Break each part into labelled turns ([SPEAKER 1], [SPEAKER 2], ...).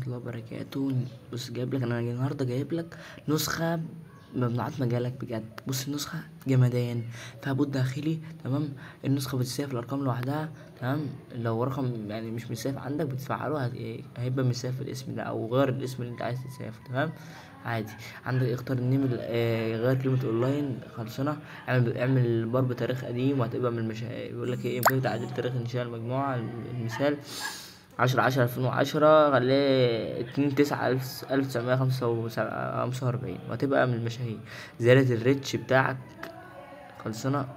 [SPEAKER 1] الله وبركاته. بص جايب لك انا النهارده جايب لك نسخه ممنوعات مجالك بجد. بص النسخه جمدان، فيها بوت داخلي تمام. النسخه بتسيف الارقام لوحدها تمام. لو رقم يعني مش مسيف عندك بتفعله هيبقى مسيف الاسم ده، او غير الاسم اللي انت عايز تسيفه تمام عادي. عندك اختار النيم غير كلمه اونلاين خلصنا. اعمل بار بتاريخ قديم وهتبقى من المشاهير. بيقول لك ايه؟ يمكن تعديل تاريخ انشاء المجموعه. المثال 10/10/2010 خليه 2/9/1945 وهتبقى من المشاهير. زيادة الريتش بتاعك خلصنا.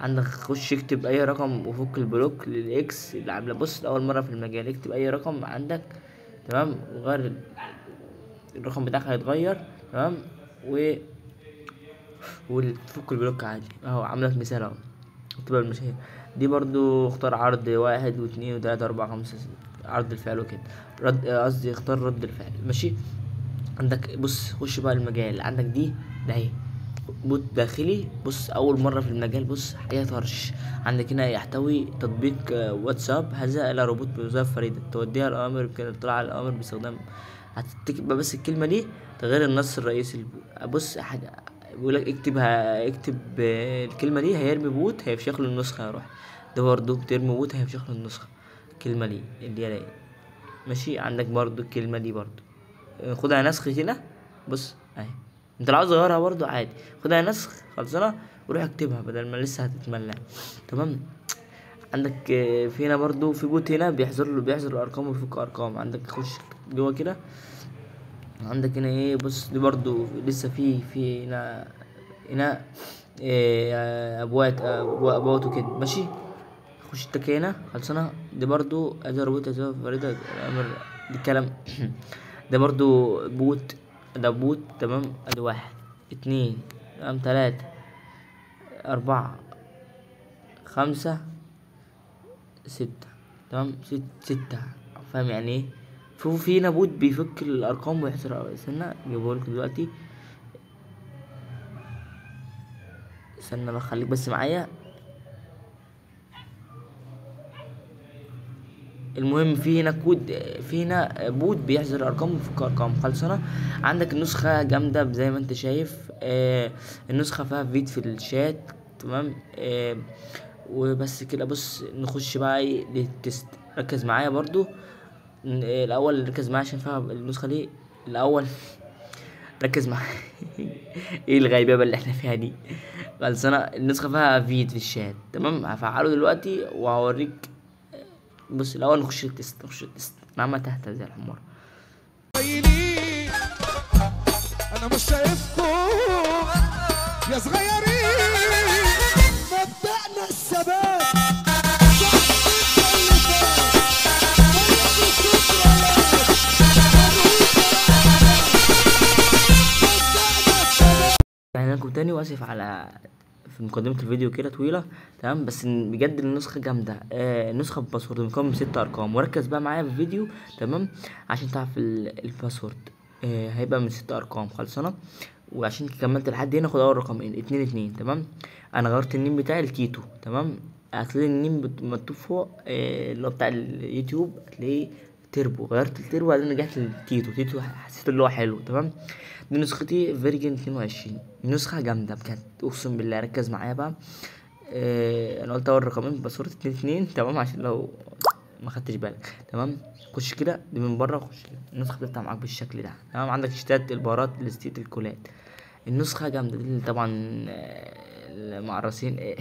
[SPEAKER 1] عندك خش اكتب اي رقم وفك البلوك للاكس اللي عامله. بص لأول مرة في المجال اكتب اي رقم عندك تمام، وغير الرقم بتاعك هيتغير تمام. وتفك البلوك عادي اهو. عاملك مثال اهو، اكتبها بالمشاهير. دي برضو اختار عرض 1 و2 و3 و4 5 6. عرض الفعل وكده. قصدي اختار رد الفعل ماشي. عندك بص خش بقى المجال عندك دي ده اهي بوت داخلي. بص اول مره في المجال. بص حاجه طرش. عندك هنا يحتوي تطبيق واتساب هذا الى روبوت بوظائف فريده توديها الاوامر كده تطلع على الاوامر باستخدام. هتكتب بس الكلمه دي تغير النص الرئيسي. بص حاجه بيقول لك اكتب الكلمه دي هيرمي بوت هيفشخ له النسخه هيروح. ده برضو بترمي بوت هيفشخ له النسخه. الكلمه دي اللي هي ماشي. عندك برضو الكلمه دي برضو خدها نسخ هنا. بص اهي، انت لو عاوز تغيرها برضو عادي خدها نسخ خلصنا وروح اكتبها بدل ما لسه هتتملى تمام. عندك في هنا برضو في بوت هنا بيحذر الارقام ويفك ارقام. عندك خش جوه كده. عندك هنا ايه؟ بص دي برضو لسه في هنا ابوات وكده ماشي. خش التك هنا خلصنا. دي برضو ادي روبوت فريدة الامر دي الكلام ده برضو بوت. ده بوت تمام. ادي 1 2 تمام 3 4 5 6 تمام 6 فاهم يعني ايه؟ في هنا بوت بيفك الارقام ويحسر. استنى جيبهولك دلوقتي. استنى بقى خليك بس معايا. المهم في هنا كود، في هنا بوت بيحذر ارقام ويفك ارقام خلصنا. عندك النسخه جامده زي ما انت شايف. النسخه فيها فيد في الشات تمام. وبس كده. بص نخش بقى ايه للتست. ركز معايا برضو. الاول ركز معايا عشان فيها النسخه دي الاول. ركز معايا ايه الغيبه اللي احنا فيها دي خلصنا. النسخه فيها فيد في الشات تمام. هفعله دلوقتي وهوريك. بص الاول نخش التست. نعمة تحت زي الحمار.
[SPEAKER 2] انا مش شايفكم يا صغيرين. مبدأنا الثبات
[SPEAKER 1] يعني انا كنت تاني واسف على في مقدمة الفيديو كده طويلة تمام. بس بجد النسخة جامدة. النسخة بباسورد مكون من 6 ارقام. وركز بقى معايا في الفيديو تمام عشان تعرف الباسورد. هيبقى من 6 ارقام خلصنا. وعشان كملت لحد هنا خد اول رقمين 2 تمام. انا غيرت النيم بتاعي لتيتو تمام. هتلاقي النيم مكتوب فوق اللي هو بتاع اليوتيوب هتلاقيه تربو. غيرت التربو وبعدين رجعت لتيتو. حسيت اللي هو حلو تمام. دي نسختي فيرجن 22. نسخة جامدة بجد اقسم بالله. ركز معايا بقى. انا قلت اول رقمين باسورد 2 تمام عشان لو ما خدتش بالك تمام. خش كده دي من بره. خش كده النسخة بتطلع معاك بالشكل ده تمام. عندك اشتات البهارات لستيت الكولات. النسخة جامدة دي طبعا. المعرسين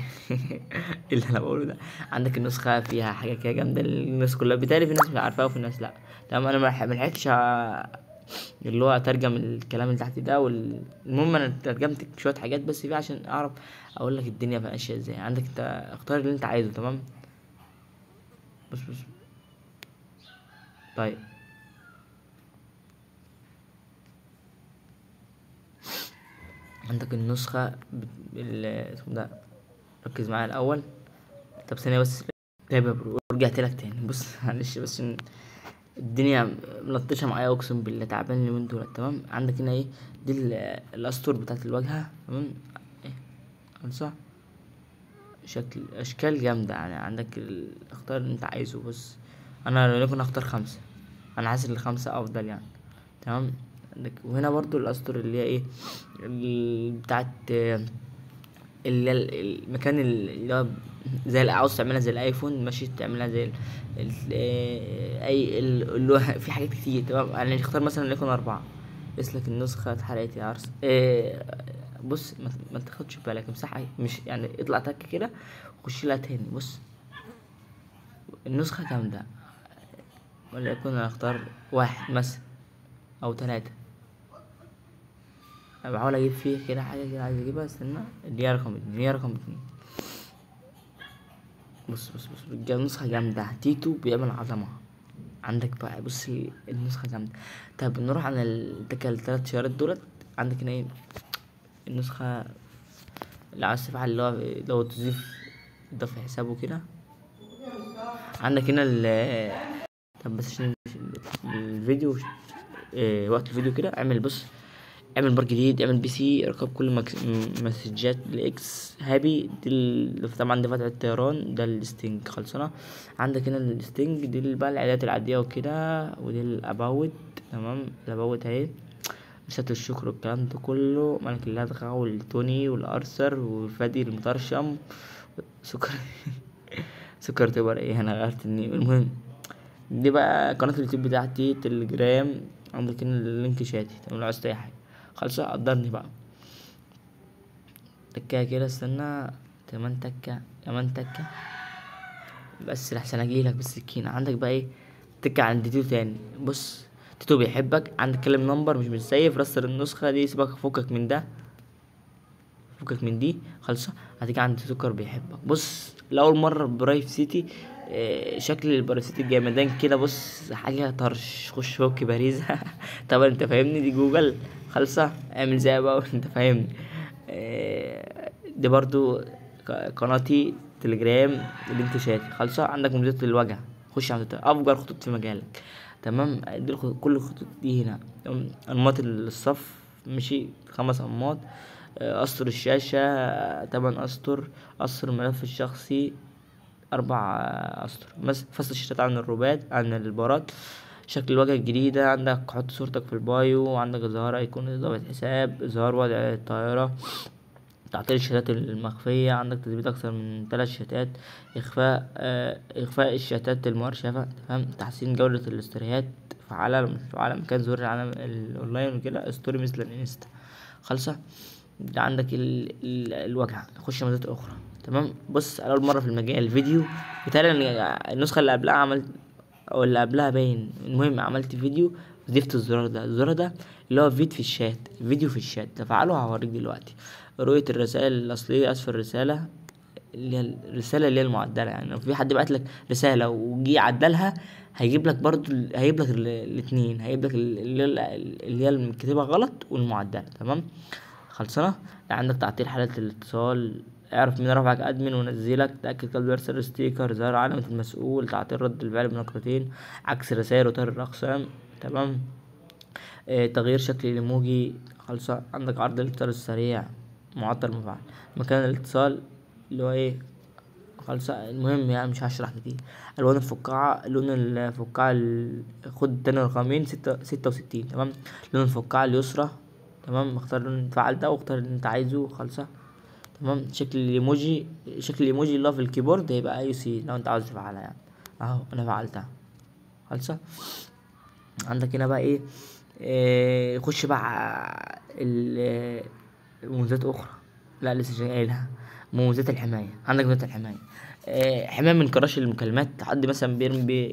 [SPEAKER 1] اللي انا بقوله ده. عندك النسخة فيها حاجة كده جامدة الناس كلها بتالي. في ناس مش عارفاها وفي ناس لا تمام. انا ملحقتش اللي هو اترجم الكلام اللي تحت ده المهم انا ترجمت شوية حاجات بس فيه عشان اعرف اقول لك الدنيا ماشية ازاي. عندك انت اختار اللي انت عايزه تمام. بص طيب. عندك النسخة اسمه ده. ركز معايا الاول. طب ثانية بس. طيب يا برو رجعت لك تاني. بص معلش بس الدنيا ملطشة معايا اقسم بالله. تعبان اليومين دول تمام. عندك هنا ايه؟ دي الاسطر بتاعت الواجهة تمام. ايه صح اشكال جامدة يعني. عندك اختار اللي انت عايزه. بص انا وليكن اختار 5 انا حاسس ال5 افضل يعني. تمام. وهنا برضو الاسطر اللي هي ايه، بتاعت اللي هي المكان اللي هو زي عاوز تعملها زي الايفون ماشي، تعملها زي اي اللي هو في حاجات كتير. تمام. يعني اختار مثلا يكون 4. اسلك النسخة اتحرقت يا عرس. بص ما تاخدش بالك، امسحها مش يعني، اطلع تك كده وخش لها تاني. بص النسخة جامدة، وليكن انا اختار 1 مثلا او 3. انا بحاول اجيب فيه كده حاجة كده عايز اجيبها، استنى. اللي هي رقم 2، هي رقم 2. بص النسخة جامدة، تيتو بيعمل عظمة. عندك بقى بص النسخة جامدة. طب نروح على ال3 شهرات دولت. عندك هنا ايه النسخة اللي عايز تفعل، اللي هو لو تضيف في حسابه كده. عندك هنا طب بس عشان الفيديو وقت الفيديو كده، اعمل بص، اعمل بار جديد، اعمل بي سي، اركب كل مسجات الاكس هابي دي طبعا دي فتحة الطيران، ده الستينج خلصانة. عندك هنا الستينج دي بقى الاعدادات العادية وكده، ودي الاباوت. تمام. الاباوت اهي، رسالة الشكر والكلام ده كله، ملك اللدغة والتوني والارثر وفادي المطرشم سكر سكر تبر ايه، انا غيرت النيم. المهم دي بقى قناة اليوتيوب بتاعتي، تليجرام. عندك هنا اللينك شاتي. تمام. لو عايز اي حاجة خلص قدرني بقى تكة كده، استنى. كمان تكة، كمان تكة، بس لحسن اجيلك بالسكينة. عندك بقى ايه تكة عند تيتو تاني. بص تيتو بيحبك، عندك كلم نمبر مش متسيف، رسل النسخة دي، سيبك فكك من ده، فكك من دي خلصة. هتيجي عند سكر بيحبك. بص لأول مرة برايف سيتي، شكل البرايف سيتي الجمدان كده. بص حاجة طرش، خش فوق باريزة طبعا انت فاهمني، دي جوجل خلصة، اعمل زي بقى انت فاهمني. دي برضو قناتي تليجرام، لينك شاتي خلصة. عندك مميزات الوجه، خش على افجر خطوط في مجالك. تمام. دي كل الخطوط دي هنا. انماط الصف ماشي 5 انماط. اسطر الشاشة 8 اسطر. اسطر الملف الشخصي 4 اسطر. فصل الشاشات عن الروبات عن البارات. شكل الواجهة الجديدة، عندك حط صورتك في البايو، عندك اظهار ايقونة اضافة حساب، اظهار وضع الطائرة، تعطيل الشتات المخفية، عندك تثبيت أكثر من 3 شتات، إخفاء الشتات المؤرشفة. تمام. تحسين جودة الاستوريات، فعالة مكان ظهور العالم الأونلاين وكده، ستوري مثل الانستا خالصة. ده عندك الواجهة. خش مزايا أخرى. تمام. بص أول مرة في المجال الفيديو بالتالي النسخة اللي قبلها عملت، أو اللي قبلها باين، المهم عملت فيديو ضفت الزرار ده اللي هو فيديو في الشات. تفعله هوريك دلوقتي. رؤية الرسائل الأصلية أسفل الرسالة، اللي هي الرسالة اللي هي المعدلة. يعني لو في حد بعت لك رسالة وجي عدلها، هيجيب لك برضو، هيجيب لك الاتنين، هيجيب لك اللي هي الكتابة غلط والمعدلة. تمام. خلصنا. عندك تعطيل حالة الاتصال، اعرف مين رفعك ادمن ونزلك، تأكد قبل يرسل ستيكر، ظهر علامة المسؤول، تعطيل رد الفعل بنقرتين، عكس رسائل وتر الأقسام. تمام. تغيير شكل الايموجي خلصة. عندك عرض الاتصال السريع، معطل مفعل، مكان الاتصال اللي هو ايه خلصة. المهم يعني مش هشرح كتير. الوان الفقاعة، لون الفقاعة خد تاني رقمين 66. تمام. لون الفقاعة اليسرى. تمام. اختار لون فعل ده واختار اللي انت عايزه خلصة. تمام. شكل الايموجي اللي هو في الكيبورد هيبقى اي سي لو انت عاوز تفعلها يعني. اهو انا فعلتها خلصة. عندك هنا بقى ايه، خش بقى مميزات اخرى. لا لسه قايلها. مميزات الحمايه. عندك مميزات الحمايه، حمايه من كراش المكالمات. حد مثلا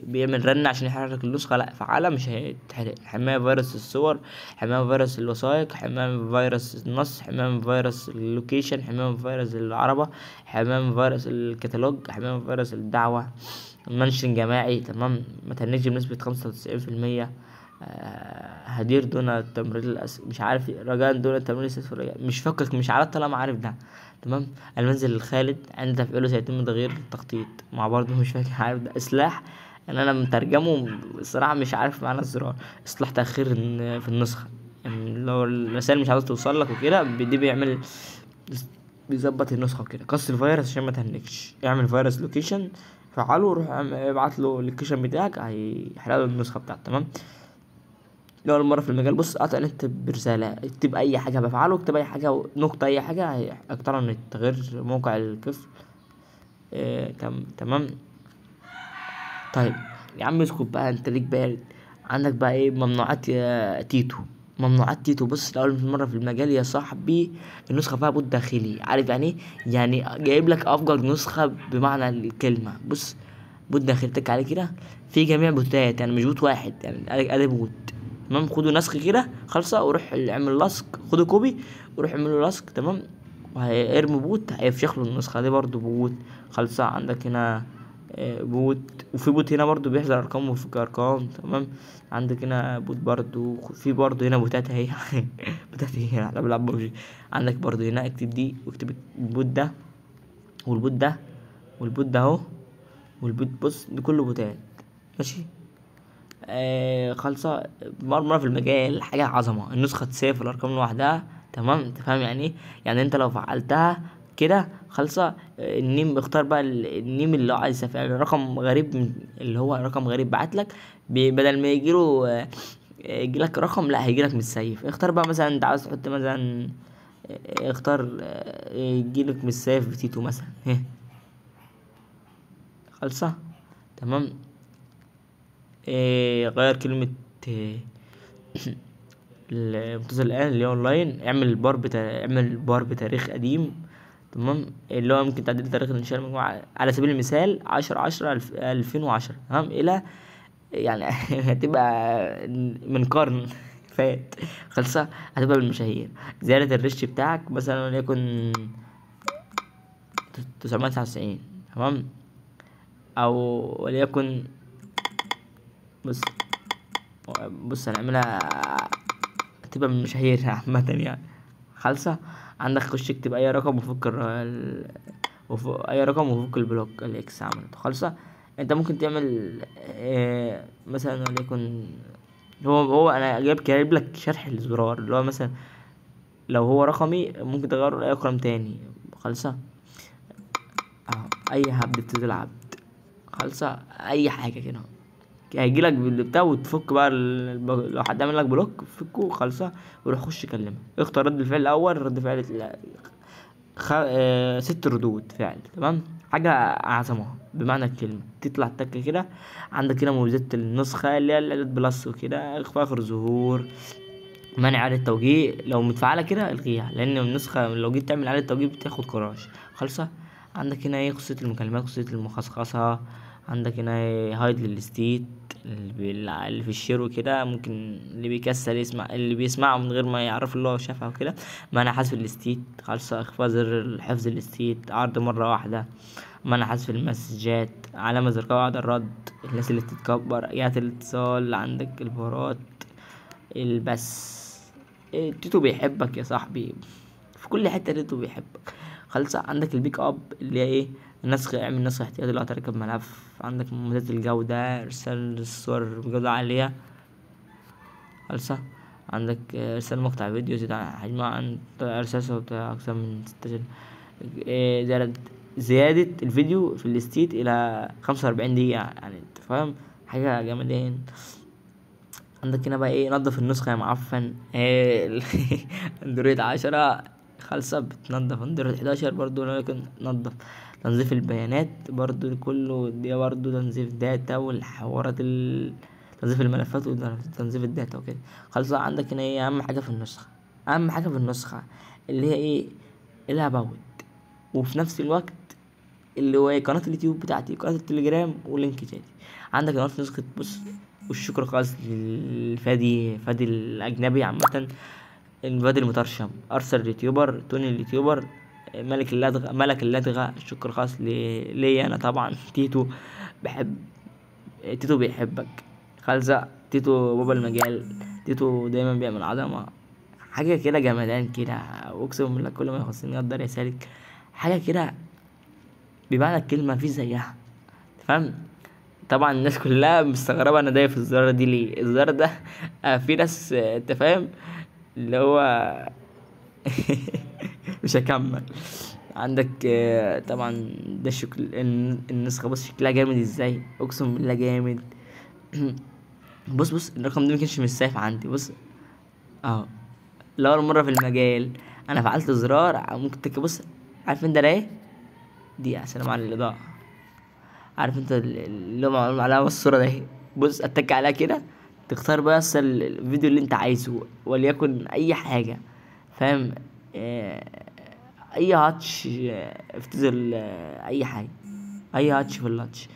[SPEAKER 1] بيعمل رن عشان يحرك النسخه، لا فعالة مش هيتحرق. حمايه فيروس الصور، حمايه فيروس الوثائق، حمايه فيروس النص، حمايه فيروس اللوكيشن، حمايه فيروس العربه، حمايه فيروس الكتالوج، حمايه فيروس الدعوه، منشن جماعي. تمام. ما تهنجش بنسبة 95%. هدير دون تمرير مش عارف، رجاء دون تمرير مش فكك، مش عارف طالما عارف ده. تمام. المنزل الخالد عند تفعيله سيتم تغيير التخطيط، مع برضه مش فاكر عارف ده. اصلاح، يعني انا مترجمه الصراحة مش عارف معنى الزرار. اصلاح تأخير في النسخة، يعني لو الرسائل مش عاوز توصل لك وكده، دي بيظبط النسخة وكده. قص الفيروس عشان ما تهنكش، اعمل فيروس لوكيشن فعله روح ابعت له اللوكيشن بتاعك هيحرق له النسخه بتاعته. تمام. لو اول مره في المجال، بص قطع النت برساله، اكتب اي حاجه بفعله، اكتب اي حاجه نقطه اي حاجه هيقطع النت غير موقع الكفر. تمام. طيب يا عم اسكت بقى، انت ليك بارد. عندك بقى ايه ممنوعات يا تيتو؟ ممنوعات تيتو، بص لأول مرة في المجال يا صاحبي النسخة فيها بوت داخلي. عارف يعني ايه؟ يعني جايب لك افجر نسخة بمعنى الكلمة. بص بوت داخلي، تك عليه كده في جميع بوتات، يعني مش بوت واحد، يعني ادي بوت. تمام. خدوا نسخ كده خالصة وروح اعمل لصق، خدوا كوبي وروح اعملوا لصق. تمام. وهيرمي بوت هيفشخ له النسخة دي برضو بوت خالصة. عندك هنا بوت، وفي بوت هنا برضو بيحذر ارقام ويفك ارقام. تمام. عندك هنا بوت برضو، في برضو هنا بوتات اهي بوتات اهي احنا بنلعب ببجي. عندك برضو هنا اكتب دي واكتب البوت ده والبوت ده والبوت ده اهو والبوت، بص دي كله بوتات. ماشي. خالصة مرة في المجال حاجة عظمة، النسخة تسيف الأرقام لوحدها. تمام. انت فاهم يعني ايه؟ يعني انت لو فعلتها كده خالصة النيم، اختار بقى النيم اللي هو عايز يسافر، يعني رقم غريب من اللي هو رقم غريب بعتلك، بدل ما يجيله يجيلك رقم، لا هيجيلك متسيف. اختار بقى مثلا انت عاوز تحط مثلا اختار يجيلك متسيف بتيتو مثلا خالصة. تمام. غير كلمة المنتظر الآن اللي هو اونلاين، اعمل بار بتاريخ قديم. تمام. اللي هو ممكن تعديل تاريخ الانشاء المجموعة على سبيل المثال 10/10/2010. تمام. الى يعني هتبقى من قرن فات خلصة، هتبقى بالمشاهير. زيادة الريش بتاعك مثلا وليكن 999. تمام. او وليكن بص هنعملها تبقى من المشاهير عامة يعني خالصة. عندك خش اكتب اي رقم وفك اي رقم وفك البلوك الاكس عملته خالصة. انت ممكن تعمل مثلا وليكن هو انا جايب لك شرح الزرار، اللي هو مثلا لو هو رقمي ممكن تغيره لاي رقم تاني خالصة. اي هبد بتلعب خالصة، اي حاجة كده هيجيلك بالبتاع وتفك بقى لو حد عمل لك بلوك فكه خالصة وروح خش كلمه. اختار رد الفعل الاول، رد فعل 6 ردود فعل. تمام. حاجة عظمة بمعنى الكلمة، تطلع التكة كده. عندك هنا مميزات النسخة اللي هي الاعداد بلس وكده، اخفاء اخر ظهور، منع اعادة توجيه. لو متفعلة كده الغيها، لان النسخة لو جيت تعمل اعادة توجيه بتاخد كراش خالصة. عندك هنا ايه خصوصية المكالمات، خصوصية المخصصة. عندك هنا هايد للستيت اللي في الشير وكده، ممكن اللي بيكسل يسمع، اللي بيسمعه من غير ما يعرف اللي هو شافها وكده. منع حذف الستيت خالصة، اخفاء زر حفظ الستيت، عرض مرة واحدة، منع حذف المسجات، علامة زرقاء بعد الرد، الناس اللي بتتكبر، ايات الاتصال. عندك البهارات البس. تيتو بيحبك يا صاحبي في كل حتة، تيتو بيحبك خالصة. عندك البيك اب اللي هي ايه النسخ، اعمل نسخ احتياطي لو هتركب ملف. عندك مميزات الجودة، ارسال الصور بجودة عالية خالصة. عندك ارسال مقطع فيديو زيادة عن حجمه عن ارسال صوت اكثر من 16 زيادة الفيديو في الاستيت الى 45 دقيقة، يعني انت فاهم حاجة جامدين. عندك هنا بقى ايه نضف النسخة يا معفن اندرويد 10 خالصة بتنضف، اندرويد 11 برضو لكن نضف. تنظيف البيانات برضو كله دي برضو تنظيف داتا والحوارات تنظيف الملفات وتنظيف الداتا وكده خالصة. عندك هنا ايه اهم حاجة في النسخة، اهم حاجة في النسخة اللي هي ايه الاباوت، وفي نفس الوقت اللي هو قناة اليوتيوب بتاعتي، قناة التليجرام ولينك تاني. عندك قناة نسخة بص، والشكر خاص فادي الأجنبي عامة، الفادي المترشم، أرسل اليوتيوبر، توني اليوتيوبر، ملك اللدغة. الشكر خاص ليا أنا طبعا تيتو، بحب تيتو بيحبك خالصة. تيتو بابا المجال، تيتو دايما بيعمل عظمة، حاجة كده جمدان كده. أقسم بالله كل ما يخصني يقدر يسالك حاجة كده بمعنى الكلمة في زيها. فاهم؟ طبعا الناس كلها مستغربه انا دايف الزرار دي ليه. الزرار ده في ناس انت فاهم اللي هو مش هكمل. عندك طبعا ده شكل النسخة، بص شكلها جامد ازاي، اقسم بالله جامد. بص الرقم ده مكانش مش سايف عندي، بص اهو، لأول مرة في المجال انا فعلت زرار ممكن بص، عارف انت ده ايه؟ دي سلام على الاضاءة، عارف انت اللي هو معلوم عليها الصورة ده ايه؟ بص اتك عليها كده، تختار بس الفيديو اللي انت عايزه، وليكن اي حاجة، فاهم؟ اي هاتش، افتزل اي حاجة، اي هاتش في اللاتش،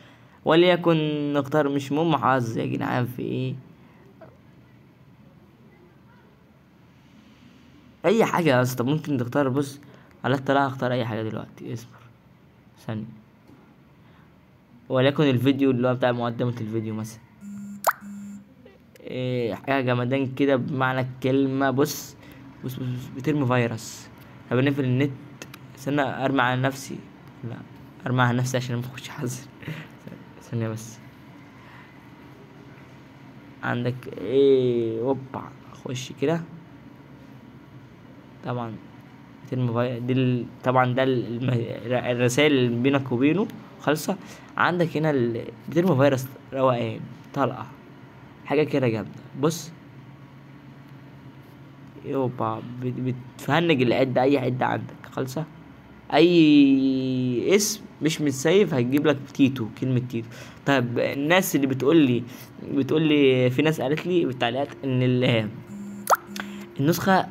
[SPEAKER 1] وليكن نختار، مش مهم حظ يا جدعان في ايه، اي حاجة يا اسطى ممكن تختار. بص على الطلاق اختار اي حاجة دلوقتي، اصبر ثانية، وليكن الفيديو اللي هو بتاع مقدمة الفيديو مثلا، إيه حاجة جمدان كده بمعنى الكلمة. بص بترمي فيروس. طب نقفل النت، استنى ارمي على نفسي، لا ارمي على نفسي عشان ما اخش حظ. ثانية بس، عندك ايه، اوبا خش كده، طبعا بترمي دي طبعا ده الرسائل اللي بينك وبينه خالصة. عندك هنا بترمي فيروس روقان، طلقة حاجة كده جامدة. بص يوبا بتفنج العدة، أي عدة عندك خالصة، أي اسم مش متسيف هتجيب لك تيتو، كلمة تيتو. طيب الناس اللي بتقول لي في ناس قالت لي بالتعليقات إن النسخة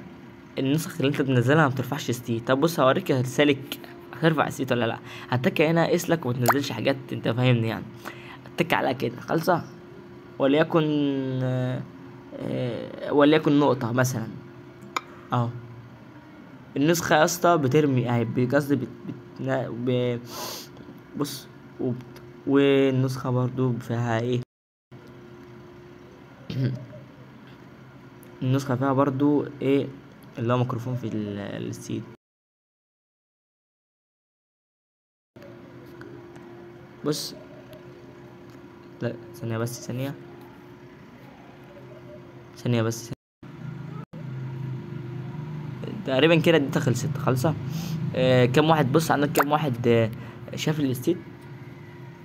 [SPEAKER 1] اللي انت تنزلها ما بترفعش ستي. طب بص هوريك هتسلك هترفع ستي ولا لا. هتك هنا اسلك وما تنزلش حاجات، انت فاهمني يعني. هتك عليها كده خالصة، وليكن وليكن نقطة مثلا اهو. النسخة يا اسطى بترمي اهي، قصدي بص والنسخة برضو فيها ايه، النسخة فيها برضو ايه اللي هو ميكروفون في الستيل. بص لا ثانية بس، ثانية بس، تقريبا كده اديتها خلصت خالصة. كم واحد، بص عندك كم واحد شاف الاستيت،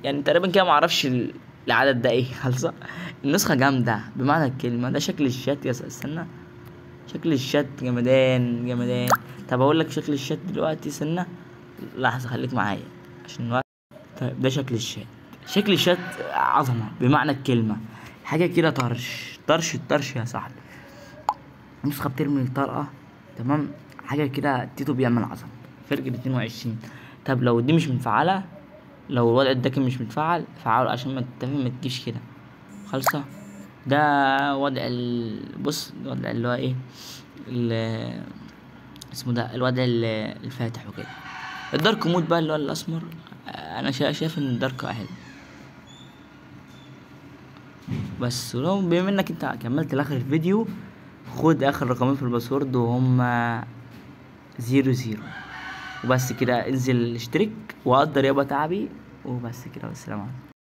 [SPEAKER 1] يعني تقريبا كده معرفش العدد ده ايه خالصة. النسخة جامدة بمعنى الكلمة. ده شكل الشات يا استنى، شكل الشات جمدان. طب اقول لك شكل الشات دلوقتي، استنى لحظة خليك معايا عشان الوقت. طيب ده شكل الشات عظمة بمعنى الكلمة، حاجة كده طرش يا صاحبي. نسخة بترمي طلقة، تمام، حاجة كده تيتو بيعمل عظمة. فرق 22. طب لو دي مش متفعلة، لو الوضع الداكن مش متفعل فعله عشان ما تجيش كده خالصة. ده وضع بص الوضع اللي هو ايه اسمه ده الوضع الفاتح وكده. الدارك مود بقى اللي هو الاسمر، انا شايف ان الدارك احلى. بس ولو بما انك انت كملت لاخر الفيديو، خد اخر رقمين في الباسورد وهما 00 وبس كده. انزل اشترك وقدر يابا تعبي وبس كده، والسلام عليكم.